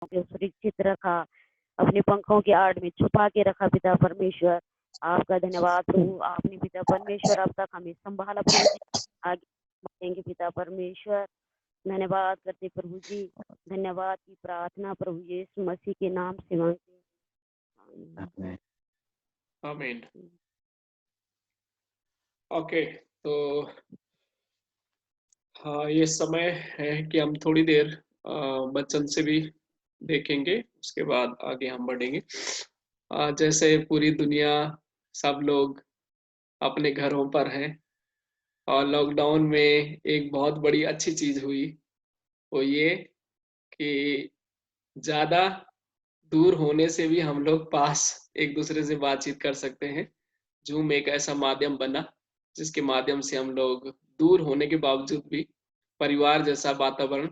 को सुरक्षित रखा, अपने पंखों की आड़ में छुपा के रखा पिता परमेश्वर। आपका धन्यवाद प्रभु, आपने पिता परमेश्वर अब तक हमें संभाला प्रभु जी। आगे बढ़ेंगे पिता परमेश्वर, धन्यवाद करते प्रभु जी। धन्यवाद की प्रार्थना प्रभु यीशु मसीह के नाम से मांगते हैं। आमीन। ओके, तो हाँ, ये समय है कि हम थोड़ी देर वचन से भी देखेंगे, उसके बाद आगे हम बढ़ेंगे। जैसे पूरी दुनिया सब लोग अपने घरों पर हैं और लॉकडाउन में एक बहुत बड़ी अच्छी चीज हुई, वो ये कि ज्यादा दूर होने से भी हम लोग पास एक दूसरे से बातचीत कर सकते हैं। जूम एक ऐसा माध्यम बना जिसके माध्यम से हम लोग दूर होने के बावजूद भी परिवार जैसा वातावरण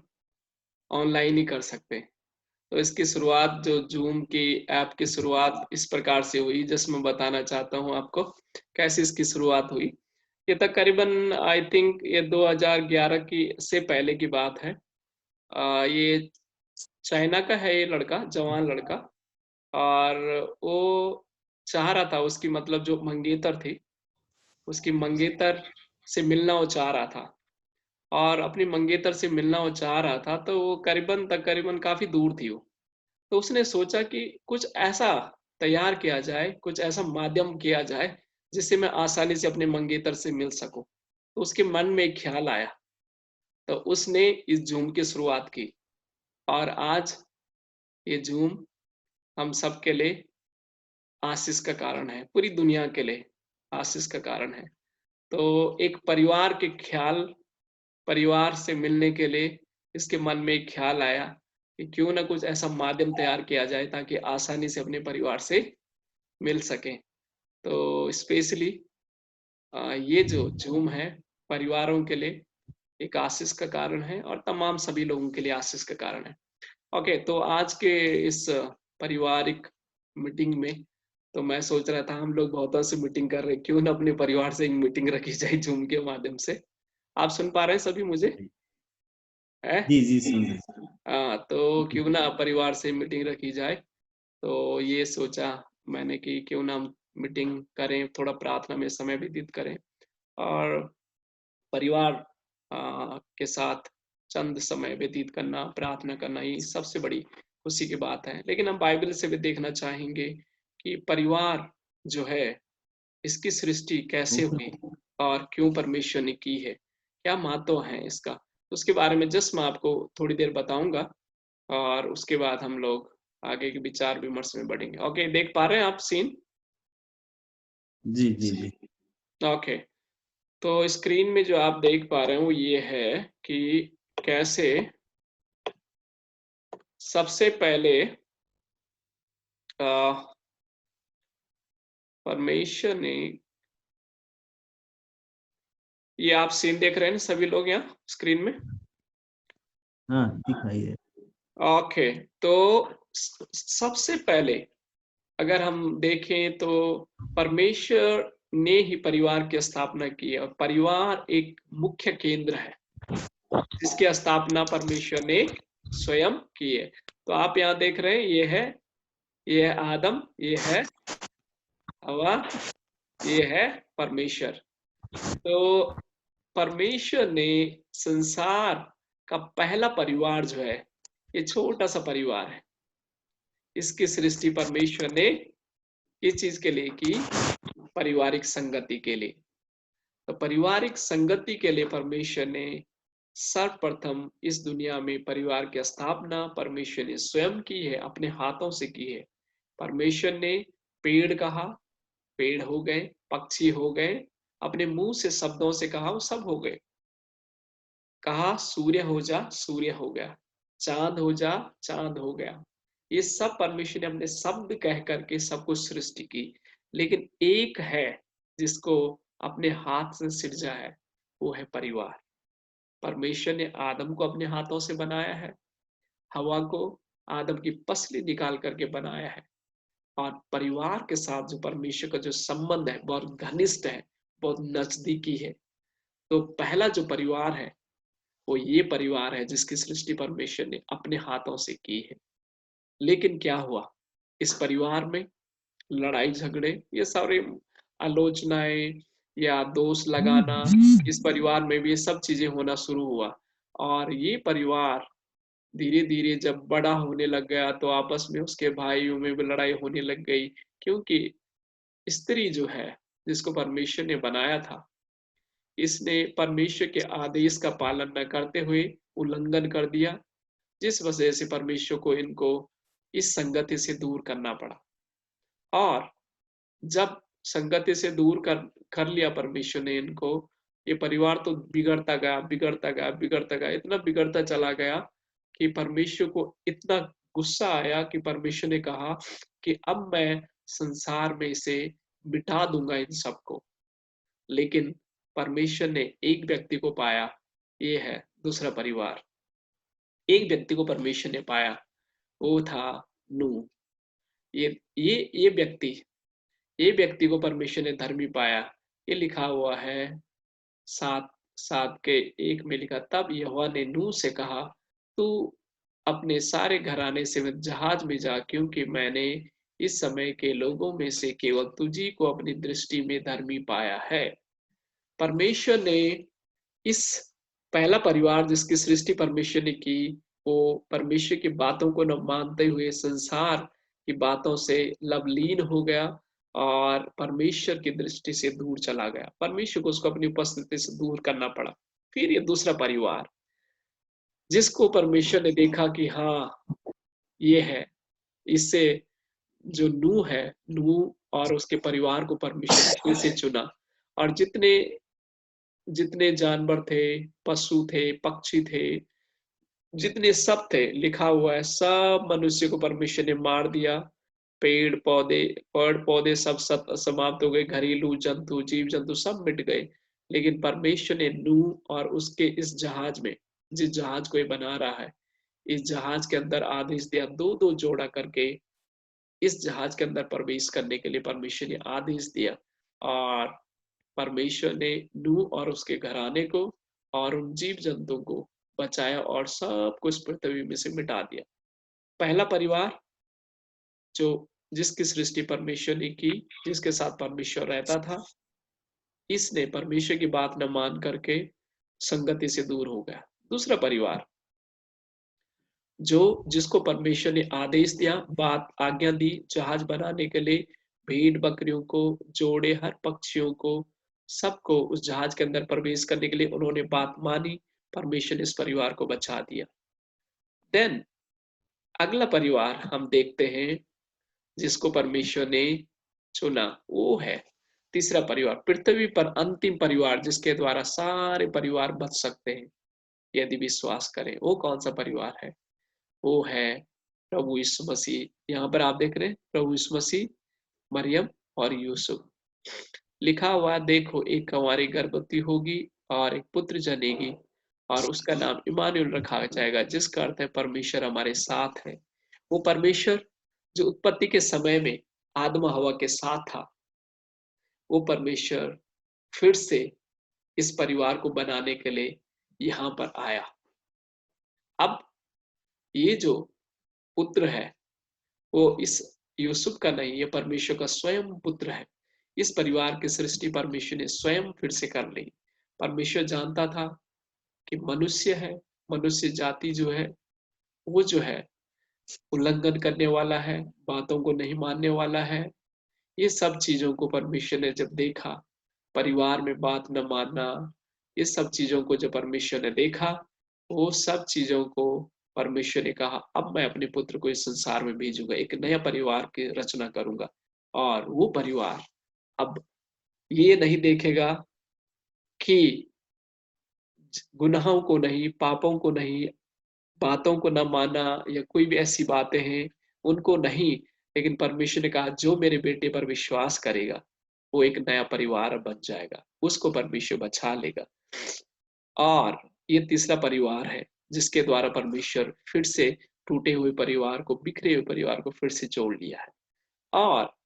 ऑनलाइन ही कर सकते हैं। तो इसकी शुरुआत जो जूम की ऐप की शुरुआत इस प्रकार से हुई, जिसमें बताना चाहता हूँ आपको कैसे इसकी शुरुआत हुई। ये तकरीबन आई थिंक ये 2011 की से पहले की बात है। ये चाइना का है, ये लड़का, जवान लड़का, और वो चाह रहा था, उसकी मतलब जो मंगेतर थी, उसकी मंगेतर से मिलना वो चाह रहा था, और अपनी मंगेतर से मिलना वो चाह रहा था, तो वो तकरीबन काफी दूर थी वो। तो उसने सोचा कि कुछ ऐसा तैयार किया जाए, कुछ ऐसा माध्यम किया जाए जिससे मैं आसानी से अपने मंगेतर से मिल सकूं। तो उसके मन में एक ख्याल आया, तो उसने इस जूम की शुरुआत की, और आज ये जूम हम सब के लिए आशीष का कारण है, पूरी दुनिया के लिए आशीष का कारण है। तो एक परिवार के ख्याल, परिवार से मिलने के लिए इसके मन में एक ख्याल आया कि क्यों ना कुछ ऐसा माध्यम तैयार किया जाए ताकि आसानी से अपने परिवार से मिल सके। तो स्पेशली ये जो जूम है परिवारों के लिए एक आशीष का कारण है और तमाम सभी लोगों के लिए आशीष का कारण है। ओके, तो आज के इस पारिवारिक मीटिंग में तो मैं सोच रहा था हम लोग बहुतों से मीटिंग कर रहे, क्यों ना अपने परिवार से एक मीटिंग रखी जाए जूम के माध्यम से। आप सुन पा रहे हैं सभी मुझे? है जी जी, सुन रहे। हाँ, तो क्यों ना परिवार से मीटिंग रखी जाए। तो ये सोचा मैंने कि क्यों ना हम मीटिंग करें, थोड़ा प्रार्थना में समय व्यतीत करें और परिवार के साथ चंद समय व्यतीत करना, प्रार्थना करना ही सबसे बड़ी खुशी की बात है। लेकिन हम बाइबल से भी देखना चाहेंगे कि परिवार जो है, इसकी सृष्टि कैसे हुई और क्यों परमेश्वर ने की है, क्या महत्व है इसका, तो उसके बारे में जस्ट मैं आपको थोड़ी देर बताऊंगा और उसके बाद हम लोग आगे के विचार विमर्श में बढ़ेंगे। ओके, देख पा रहे हैं आप सीन? जी जी जी। ओके, तो स्क्रीन में जो आप देख पा रहे हैं वो ये है कि कैसे सबसे पहले परमेश्वर ने, ये आप सीन देख रहे हैं सभी लोग यहाँ स्क्रीन में? हाँ, दिखाई है। ओके, तो सबसे पहले अगर हम देखें तो परमेश्वर ने ही परिवार की स्थापना की है और परिवार एक मुख्य केंद्र है जिसकी स्थापना परमेश्वर ने स्वयं की है। तो आप यहाँ देख रहे हैं, ये है आदम, ये है हवा, ये है परमेश्वर। तो परमेश्वर ने संसार का पहला परिवार जो है, ये छोटा सा परिवार है, इसकी सृष्टि परमेश्वर ने किस चीज के लिए की? पारिवारिक संगति के लिए। तो पारिवारिक संगति के लिए परमेश्वर ने सर्वप्रथम इस दुनिया में परिवार की स्थापना परमेश्वर ने स्वयं की है, अपने हाथों से की है। परमेश्वर ने पेड़ कहा, पेड़ हो गए, पक्षी हो गए, अपने मुंह से शब्दों से कहा, वो सब हो गए। कहा सूर्य हो जा, सूर्य हो गया, चांद हो जा, चांद हो गया। ये सब परमेश्वर ने अपने शब्द कह करके सब कुछ सृष्टि की। लेकिन एक है जिसको अपने हाथ से सृजा है, वो है परिवार। परमेश्वर ने आदम को अपने हाथों से बनाया है, हवा को आदम की पसली निकाल करके बनाया है, और परिवार के साथ जो परमेश्वर का जो संबंध है बहुत घनिष्ठ है, बहुत नजदीकी है। तो पहला जो परिवार है वो ये परिवार है जिसकी सृष्टि परमेश्वर ने अपने हाथों से की है। लेकिन क्या हुआ, इस परिवार में लड़ाई झगड़े, ये सारे आलोचनाएं या दोष लगाना, इस परिवार में भी ये सब चीजें होना शुरू हुआ। और ये परिवार धीरे धीरे जब बड़ा होने लग गया तो आपस में उसके भाइयों में भी लड़ाई होने लग गई, क्योंकि स्त्री जो है जिसको परमेश्वर ने बनाया था, इसने परमेश्वर के आदेश का पालन न करते हुए उल्लंघन कर दिया, जिस वजह से परमेश्वर को इनको इस संगति से दूर करना पड़ा। और जब संगति से दूर कर लिया परमेश्वर ने इनको, ये परिवार तो बिगड़ता गया, बिगड़ता गया, बिगड़ता गया, इतना बिगड़ता चला गया कि परमेश्वर को इतना गुस्सा आया कि परमेश्वर ने कहा कि अब मैं संसार में से मिटा दूंगा इन सबको। लेकिन परमेश्वर ने एक व्यक्ति को पाया, ये है दूसरा परिवार। एक व्यक्ति को परमेश्वर ने पाया, वो था नूह। ये व्यक्ति ये व्यक्ति को परमेश्वर ने धर्मी पाया। ये लिखा हुआ है 7:7 में लिखा, तब यहोवा ने नूह से कहा, तू अपने सारे घराने से जहाज में जा, क्योंकि मैंने इस समय के लोगों में से केवल तुझी को अपनी दृष्टि में धर्मी पाया है। परमेश्वर ने इस पहला परिवार जिसकी सृष्टि परमेश्वर ने की, वो परमेश्वर की बातों को न मानते हुए संसार की बातों से लवलीन हो गया और परमेश्वर की दृष्टि से दूर चला गया। परमेश्वर को उसको अपनी उपस्थिति से दूर करना पड़ा। फिर ये दूसरा परिवार जिसको परमेश्वर ने देखा कि हाँ ये है, इससे जो नूह है, नूह और उसके परिवार को परमेश्वर ने फिर से चुना। और जितने जितने जानवर थे, पशु थे, पक्षी थे, जितने सब थे, लिखा हुआ है सब मनुष्य को परमेश्वर ने मार दिया। पेड़ पौधे सब समाप्त हो गए, घरेलू जंतु, जीव जंतु सब मिट गए। लेकिन परमेश्वर ने नूह और उसके इस जहाज में, जिस जहाज को ये बना रहा है, इस जहाज के अंदर आदेश दिया, दो दो जोड़ा करके इस जहाज के अंदर प्रवेश करने के लिए परमेश्वर ने आदेश दिया। और परमेश्वर ने नूह और उसके घराने को और उन जीव जंतु को बचाया और सब कुछ पृथ्वी में से मिटा दिया। पहला परिवार जो जिसकी सृष्टि परमेश्वर ने की, जिसके साथ परमेश्वर रहता था, इसने परमेश्वर की बात न मान करके संगति से दूर हो गया। दूसरा परिवार जो जिसको परमेश्वर ने आदेश दिया, बात आज्ञा दी जहाज बनाने के लिए, भेड़ बकरियों को, जोड़े, हर पक्षियों को, सबको उस जहाज के अंदर प्रवेश करने के लिए उन्होंने बात मानी। परमेश्वर ने इस परिवार को बचा दिया। देन अगला परिवार हम देखते हैं जिसको परमेश्वर ने चुना, वो है तीसरा परिवार, पृथ्वी पर अंतिम परिवार जिसके द्वारा सारे परिवार बच सकते हैं यदि विश्वास करें। वो कौन सा परिवार है? वो है प्रभु यीशु मसीह। यहाँ पर आप देख रहे हैं प्रभु यीशु मसीह, मरियम और यूसुफ। लिखा हुआ, देखो एक कुंवारी गर्भवती होगी और एक पुत्र जनेगी और उसका नाम इमानुएल रखा जाएगा, जिसका अर्थ है परमेश्वर हमारे साथ है। वो परमेश्वर जो उत्पत्ति के समय में आदम हवा के साथ था, वो परमेश्वर फिर से इस परिवार को बनाने के लिए यहाँ पर आया। अब ये जो पुत्र है वो इस यूसुफ का नहीं, ये परमेश्वर का स्वयं पुत्र है। इस परिवार की सृष्टि परमेश्वर ने स्वयं फिर से कर ली। परमेश्वर जानता था कि मनुष्य है, मनुष्य जाति जो है वो जो है उल्लंघन करने वाला है, बातों को नहीं मानने वाला है। ये सब चीजों को परमेश्वर ने जब देखा, परिवार में बात न मानना, ये सब चीजों को जब परमेश्वर ने देखा, वो सब चीजों को परमेश्वर ने कहा, अब मैं अपने पुत्र को इस संसार में भेजूंगा, एक नया परिवार की रचना करूंगा। और वो परिवार अब ये नहीं देखेगा कि गुनाहों को नहीं, पापों को नहीं, बातों को न माना या कोई भी ऐसी बातें हैं उनको नहीं, लेकिन परमेश्वर ने कहा जो मेरे बेटे पर विश्वास करेगा वो एक नया परिवार बन जाएगा, उसको परमेश्वर बचा लेगा। और ये तीसरा परिवार है जिसके द्वारा परमेश्वर फिर से टूटे हुए परिवार को, बिखरे हुए परिवार को फिर से जोड़ लिया है। और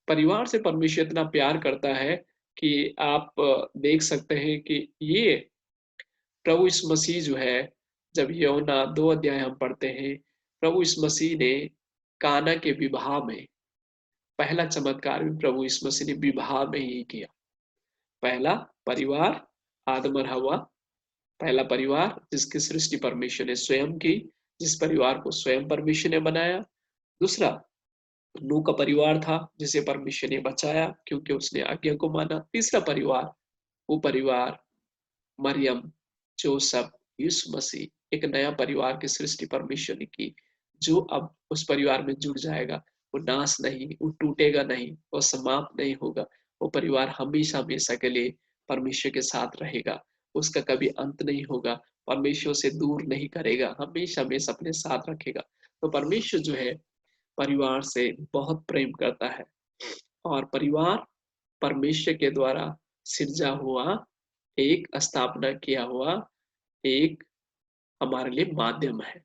परिवार से परमेश्वर इतना प्यार करता है कि आप देख सकते हैं कि ये प्रभु यीशु मसीह जो है, जब यूहन्ना 2 अध्याय हम पढ़ते हैं प्रभु यीशु मसीह ने काना के विवाह में पहला चमत्कार भी प्रभु यीशु मसीह ने विवाह में ही किया। पहला परिवार आदम और हवा, पहला परिवार जिसकी सृष्टि परमेश्वर ने स्वयं की, जिस परिवार को स्वयं परमेश्वर ने बनाया। दूसरा नूह का परिवार था जिसे परमेश्वर ने बचाया क्योंकि उसने आज्ञा को माना। तीसरा परिवार, वो परिवार मरियम, जोसेफ, यीशु मसीह, एक नया परिवार की सृष्टि परमेश्वर ने की, जो अब उस परिवार में जुड़ जाएगा। वो नाश नहीं, वो टूटेगा नहीं, वो समाप्त नहीं होगा। वो परिवार हमेशा हमेशा के लिए परमेश्वर के साथ रहेगा, उसका कभी अंत नहीं होगा, परमेश्वर से दूर नहीं करेगा, हमेशा हमेशा अपने साथ रखेगा। तो परमेश्वर जो है परिवार से बहुत प्रेम करता है, और परिवार परमेश्वर के द्वारा सिरजा हुआ, एक स्थापना किया हुआ एक हमारे लिए माध्यम है।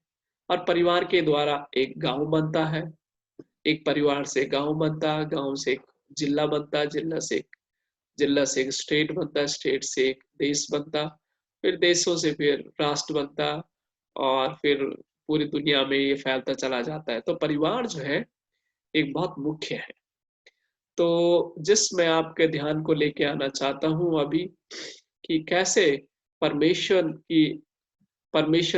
और परिवार के द्वारा एक गांव बनता है, एक परिवार से गांव बनता है, गांव से एक जिला बनता है, जिला से एक स्टेट बनता है, स्टेट से एक देश बनता, फिर देशों से फिर राष्ट्र बनता, और फिर पूरी दुनिया में ये फैलता चला जाता है। तो परिवार जो है एक बहुत मुख्य है। तो जिस मैं आपके ध्यान को लेके आना चाहता हूं अभी, कि कैसे परमेश्वर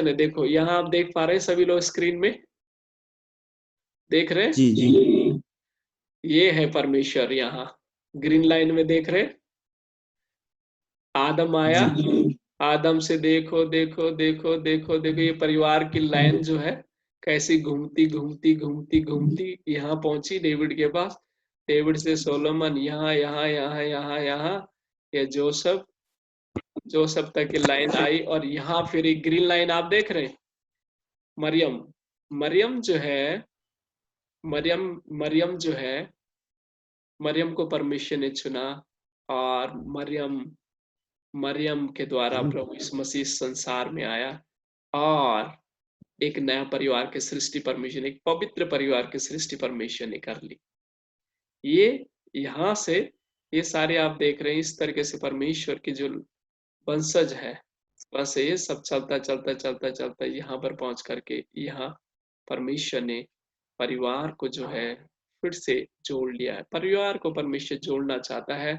ने, देखो यहाँ आप देख पा रहे हैं सभी लोग स्क्रीन में देख रहे हैं? जी जी ये है परमेश्वर, यहाँ ग्रीन लाइन में देख रहे हैं? आदम आया, जी आदम से देखो देखो देखो देखो देखो, ये परिवार की लाइन जो है कैसी घूमती घूमती घूमती घूमती यहाँ पहुंची डेविड के पास, डेविड से सोलोमन, यहाँ यहाँ यहाँ यहाँ यहाँ, ये जोसेफ, जोसेफ तक की लाइन आई, और यहाँ फिर एक ग्रीन लाइन आप देख रहे हैं, मरियम, मरियम जो है, मरियम मरियम जो है, मरियम को परमेश्वर ने चुना, और मरियम मरियम के द्वारा प्रभु यीशु मसीह संसार में आया, और एक नया परिवार की सृष्टि परमेश्वर ने, एक पवित्र परिवार की सृष्टि परमेश्वर ने कर ली। ये यहाँ से ये सारे आप देख रहे हैं, इस तरीके से परमेश्वर की जो वंशज है, बस ये सब चलता चलता चलता चलता यहाँ पर पहुंच करके यहाँ परमेश्वर ने परिवार को जो है फिर से जोड़ लिया है। परिवार को परमेश्वर जोड़ना चाहता है,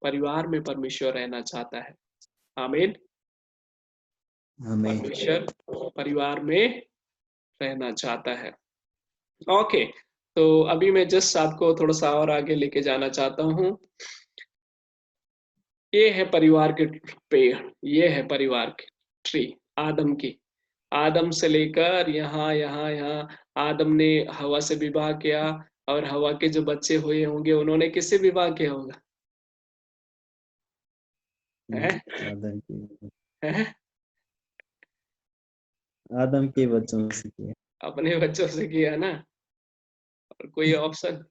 परिवार में परमेश्वर रहना चाहता है। आमीन। हमें परमेश्वर परिवार में रहना चाहता है। ओके, तो अभी मैं जस्ट आपको थोड़ा सा और आगे लेके जाना चाहता हूँ। ये है परिवार के पेड़, ये है परिवार की ट्री आदम की, आदम से लेकर यहाँ यहाँ यहाँ, आदम ने हवा से विवाह किया, और हवा के जो बच्चे हुए होंगे उन्होंने किससे विवाह किया होगा? है? है? आदम के बच्चों से किया। अपने बच्चों से किया ना? और कोई ऑप्शन?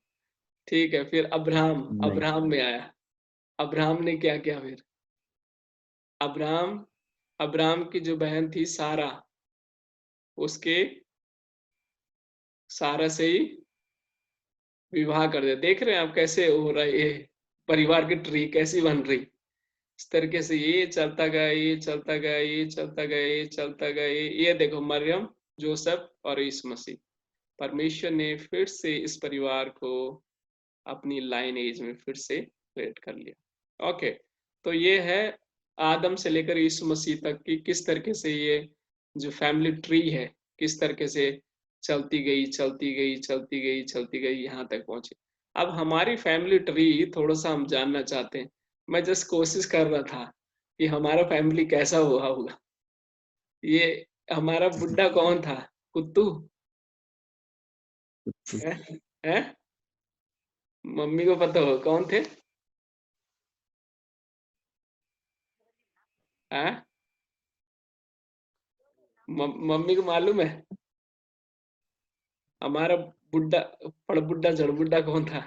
ठीक है, फिर अब्राहम, नहीं अब्राहम में आया, अब्राहम ने क्या किया फिर? अब्राहम, अब्राहम की जो बहन थी सारा, उसके सारा से ही विवाह कर दिया। देख रहे हैं आप कैसे हो रहा है ये परिवार की ट्री कैसी बन रही? इस तरीके से ये चलता गया, ये चलता गया, ये चलता गया, ये चलता गया, ये देखो मरियम, जोसेफ और यीशु मसीह। परमेश्वर ने फिर से इस परिवार को अपनी लाइन एज में फिर से क्रिएट कर लिया। ओके, तो ये है आदम से लेकर यीशु मसीह तक की किस तरीके से ये जो फैमिली ट्री है किस तरीके से चलती गई चलती गई चलती गई चलती गई यहाँ तक पहुंची। अब हमारी फैमिली ट्री थोड़ा सा हम जानना चाहते हैं। मैं जस्ट कोशिश कर रहा था कि हमारा फैमिली कैसा हुआ होगा। ये हमारा बुड्ढा कौन था? कुत्तू है? है? मम्मी को पता हो कौन थे? है? मम्मी को मालूम है हमारा बुड्ढा पड़बुड्ढा जड़बुड्ढा कौन था?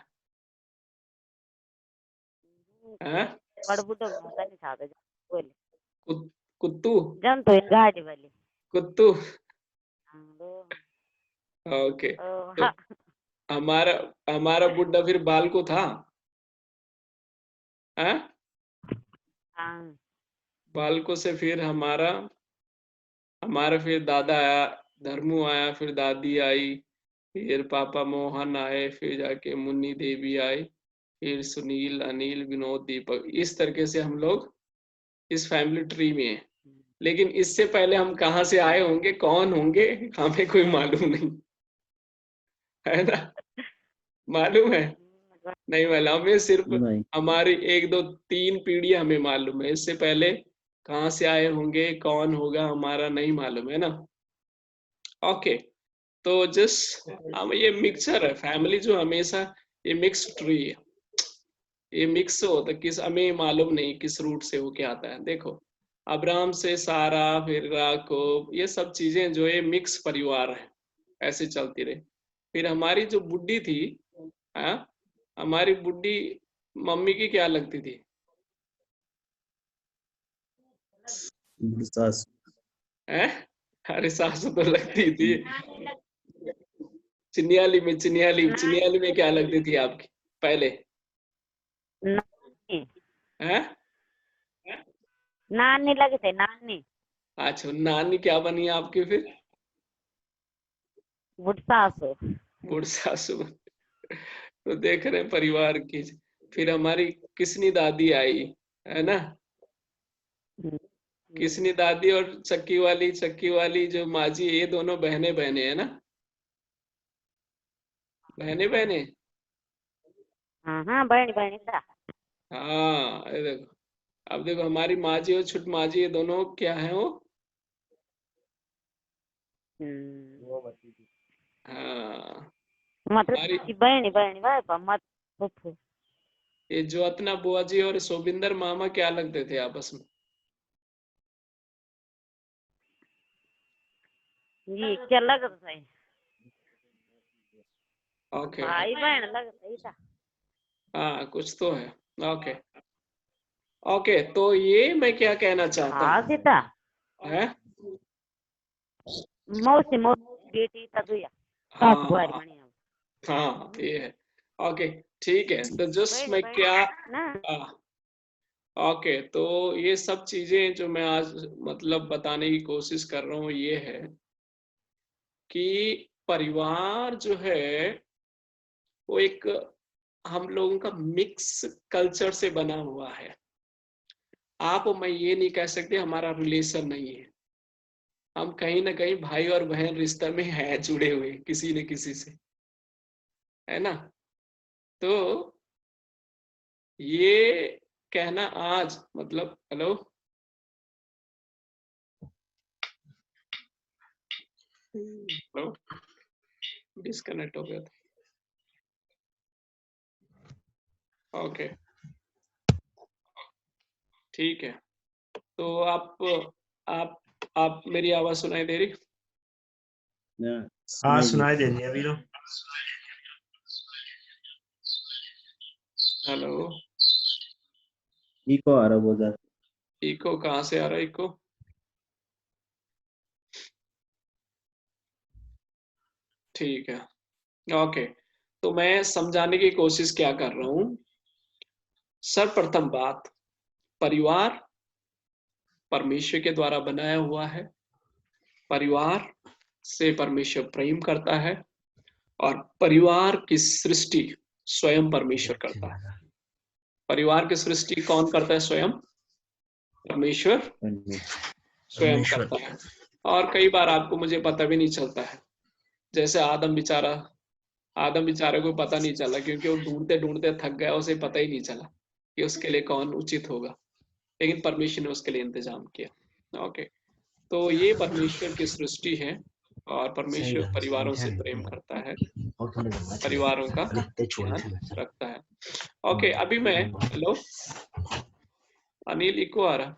है? बड़बुड्ढा भाषा नहीं था बोले कुत्तू जन तो गाड़ी वाली कुत्तू। हाँ, ओके, तो हाँ, हमारा हमारा बुड्ढा फिर बालको था। है? हाँ, बालको से फिर हमारा हमारा फिर दादा आया, धर्मू आया, फिर दादी आई, फिर पापा मोहन आए, फिर जाके मुन्नी देवी आई, फिर सुनील, अनिल, विनोद, दीपक। इस तरीके से हम लोग इस फैमिली ट्री में हैं। लेकिन इससे पहले हम कहाँ से आए होंगे, कौन होंगे, हमें कोई मालूम नहीं है ना। मालूम है? नहीं मालूम। हमें सिर्फ नहीं। हमारी 1 2 3 पीढ़ी हमें मालूम है। इससे पहले कहाँ से आए होंगे, कौन होगा, हमारा नहीं मालूम है ना। ओके, तो जस्ट हम ये मिक्सचर है फैमिली, जो हमेशा ये मिक्स ट्री है। ये मिक्स होता है, किस हमें मालूम नहीं किस रूट से होके आता है। देखो, अब्राहम से सारा, फिर याकूब, ये सब चीजें जो है मिक्स परिवार है, ऐसे चलती रही। फिर हमारी जो बुड्ढी थी, हाँ, हमारी बुड्ढी मम्मी की क्या लगती थी? सासू। हैं? अरे सासू तो लगती थी। चिन्याली में, चिन्याली में क्या लगती थी आपकी पहले? नानी हैं? नानी लगे थे, नानी। अच्छा, नानी क्या बनी आपकी फिर? बुढ़ सासू। बुढ़ सासू। तो देख रहे हैं परिवार की। फिर हमारी किसनी दादी आई, है ना। किसनी दादी और चक्की वाली जो माजी, ये दोनों बहने बहने है ना, बहने बहने। हाँ हाँ, बहनी बहनी था। हाँ, ये देखो, अब देखो हमारी माजी और छुट माजी, ये दोनों क्या है वो। हाँ, मतलब हमारी कि बहनी बहनी भाई पर मत फुफू। ये जो अपना बुआ जी और शोभिंदर मामा क्या लगते थे आपस में? ये क्या लग रहा है? ओके, भाई बहन लग रही था। हाँ कुछ तो है। ओके ओके, तो ये मैं क्या कहना चाहता हाँ हूँ, सीता। है। मौसी मौसी बेटी था दुया। सास बुआरी हाँ बढ़िया। हाँ, ये है। ओके, ठीक है, तो जस्ट बहनी मैं बहनी क्या, ना। ओके, तो ये सब चीजें जो मैं आज मतलब बताने की कोशिश कर रहा हूँ, ये है कि परिवार जो है वो एक हम लोगों का मिक्स कल्चर से बना हुआ है। आप और मैं ये नहीं कह सकते हमारा रिलेशन नहीं है। हम कहीं ना कहीं भाई और बहन रिश्ते में है, जुड़े हुए किसी न किसी से, है ना। तो ये कहना आज मतलब, हेलो, हेलो, डिस्कनेक्ट हो गया था। ओके, ठीक है, तो आप आप मेरी आवाज सुनाई दे रही? हाँ सुनाई दे रही है अभी तो। हेलो, इको आ रहा बहुत ज्यादा। इको कहाँ से आ रहा है? इको ठीक है, ओके, तो मैं समझाने की कोशिश क्या कर रहा हूँ। सर्वप्रथम बात, परिवार परमेश्वर के द्वारा बनाया हुआ है। परिवार से परमेश्वर प्रेम करता है, और परिवार की सृष्टि स्वयं परमेश्वर करता है। परिवार की सृष्टि कौन करता है? स्वयं परमेश्वर स्वयं करता है। और कई बार आपको मुझे पता भी नहीं चलता है। जैसे आदम बेचारे को पता नहीं चला, क्योंकि वो ढूंढते ढूंढते थक गया, उसे पता ही नहीं चला कि उसके लिए कौन उचित होगा, लेकिन परमेश्वर ने उसके लिए इंतजाम किया। ओके, तो ये परमेश्वर की सृष्टि है, और परमेश्वर परिवारों से प्रेम करता है, परिवारों का ध्यान रखता है। ओके, अभी मैं, हेलो अनिल, इको आ रहा?